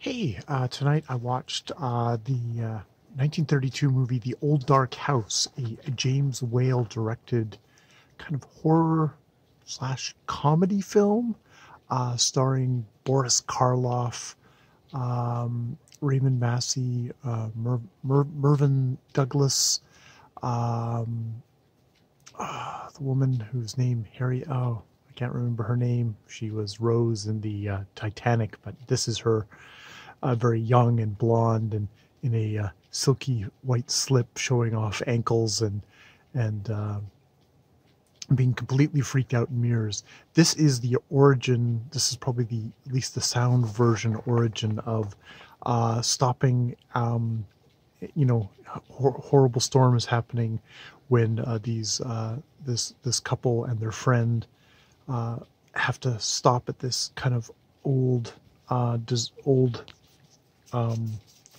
Hey, tonight I watched the 1932 movie The Old Dark House, a James Whale directed kind of horror slash comedy film starring Boris Karloff, Raymond Massey, Mervyn Douglas, um, the woman whose name I can't remember her name. She was Rose in the Titanic, but this is her, very young and blonde and in a silky white slip showing off ankles and being completely freaked out in mirrors. This is the origin. This is probably at least the sound version origin of stopping. Horrible storms happening when this couple and their friend have to stop at this kind of old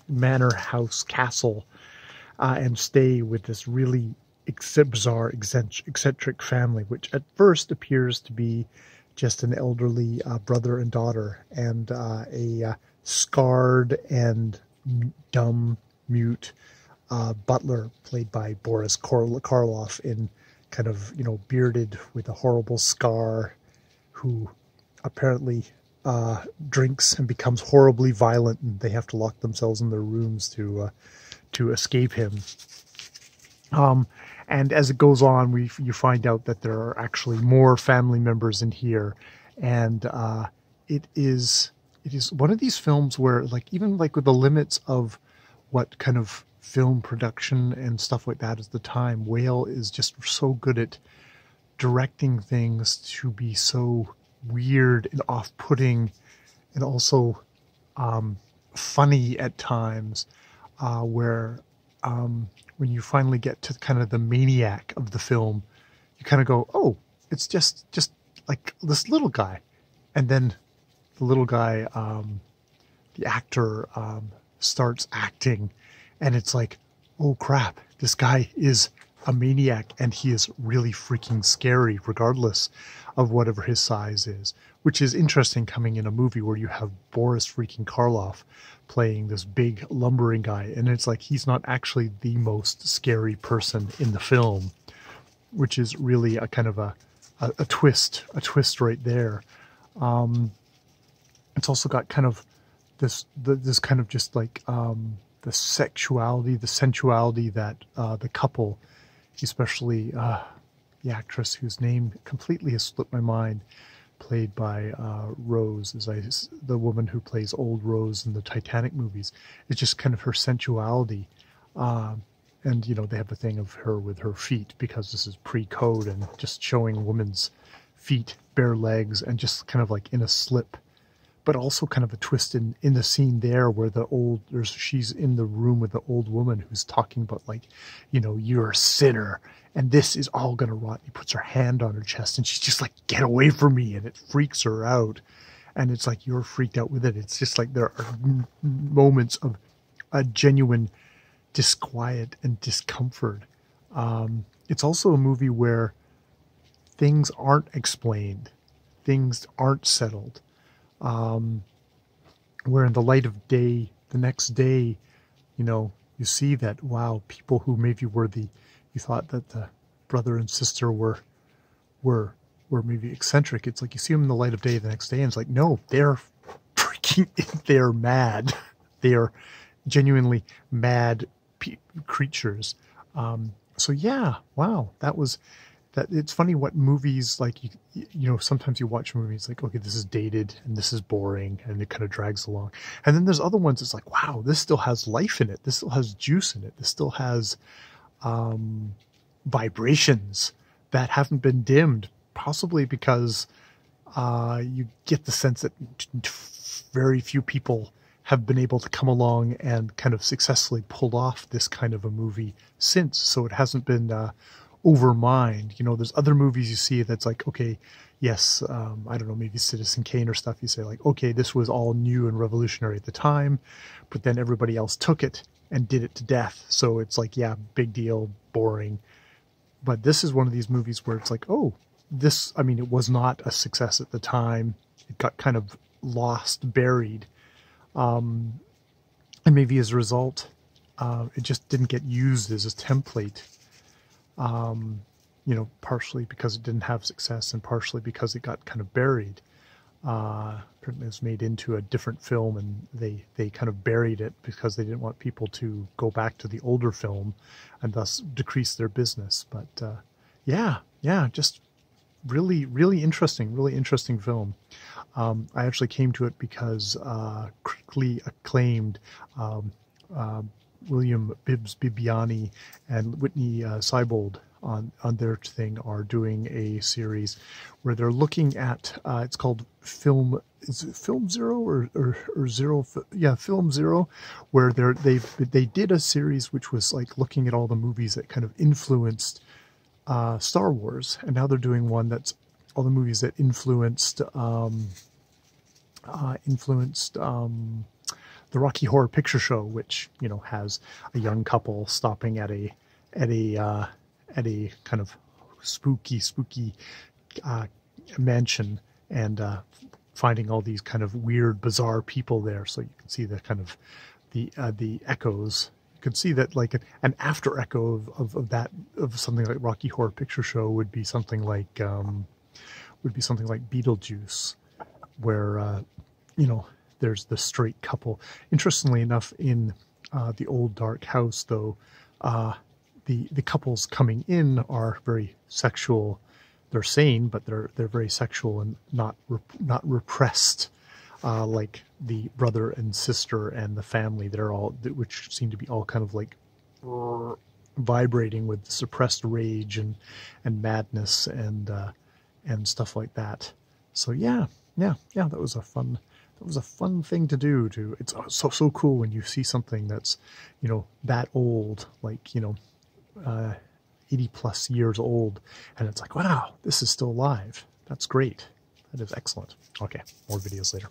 manor house castle and stay with this really bizarre eccentric family, which at first appears to be just an elderly brother and daughter and a scarred and dumb mute butler played by Boris Karloff, in kind of, bearded with a horrible scar, who apparently drinks and becomes horribly violent, and they have to lock themselves in their rooms to escape him. And as it goes on, you find out that there are actually more family members in here, and it is one of these films where, like, even like with the limits of what kind of film production and stuff like that is the time, Whale is just so good at directing things to be so weird and off-putting and also funny at times, where when you finally get to kind of the maniac of the film, you kind of go, oh, it's just like this little guy. And then the little guy, the actor, starts acting, and it's like, oh crap, this guy is a maniac, and he is really freaking scary regardless of whatever his size is, which is interesting coming in a movie where you have Boris freaking Karloff playing this big lumbering guy, and it's like he's not actually the most scary person in the film, which is really a kind of a twist right there. It's also got kind of this kind of just like the sexuality, the sensuality that the couple, especially the actress whose name completely has slipped my mind, played by Rose, the woman who plays old Rose in the Titanic movies. It's just kind of her sensuality. And, they have the thing of her with her feet, because this is pre-code, and just showing a woman's feet, bare legs, and just kind of like in a slip. But also kind of a twist in the scene there where she's in the room with the old woman who's talking about, like, you're a sinner and this is all going to rot. He puts her hand on her chest and she's just like, get away from me. And it freaks her out. And it's like, you're freaked out with it. It's just like there are moments of a genuine disquiet and discomfort. It's also a movie where things aren't explained. Things aren't settled. Where in the light of day, the next day, you see that, wow, people who maybe you thought that the brother and sister were maybe eccentric. It's like you see them in the light of day the next day, and it's like, no, they're they're mad. They are genuinely mad creatures. So yeah, wow, that. It's funny what movies, like, sometimes you watch movies like, okay, this is dated and this is boring and it kind of drags along. And then there's other ones, it's like, wow, this still has life in it. This still has juice in it. This still has vibrations that haven't been dimmed, possibly because you get the sense that very few people have been able to come along and kind of successfully pulled off this kind of a movie since. So it hasn't been overmined. There's other movies you see that's like, okay, yes, I don't know, maybe Citizen Kane or stuff, you say like, okay, this was all new and revolutionary at the time, but then everybody else took it and did it to death. So it's like, yeah, big deal, boring. But this is one of these movies where it's like, oh, it was not a success at the time. It got kind of lost, buried. And maybe as a result, it just didn't get used as a template, partially because it didn't have success and partially because it got kind of buried. It was made into a different film, and they kind of buried it because they didn't want people to go back to the older film and thus decrease their business. But yeah, just really interesting film. I actually came to it because critically acclaimed William Bibbs Bibiani and Whitney Seibold on their thing are doing a series where they're looking at it's called Film Zero or Zero, Film Zero, where they did a series which was like looking at all the movies that kind of influenced Star Wars, and now they're doing one that's all the movies that influenced the Rocky Horror Picture Show, which has a young couple stopping at a kind of spooky mansion and finding all these kind of weird, bizarre people there. So you can see the kind of the echoes. You can see that like an after echo of something like Rocky Horror Picture Show would be something like Beetlejuice, where there's the straight couple. Interestingly enough, in the old dark house, though, the couples coming in are very sexual. They're sane, but they're very sexual and not repressed, like the brother and sister and the family. Which seem to be all kind of like vibrating with suppressed rage and madness and stuff like that. So yeah, that was a fun thing to do. It's so cool when you see something that's that old, like 80 plus years old, and it's like, wow, this is still alive. That's great. That is excellent. Okay, more videos later.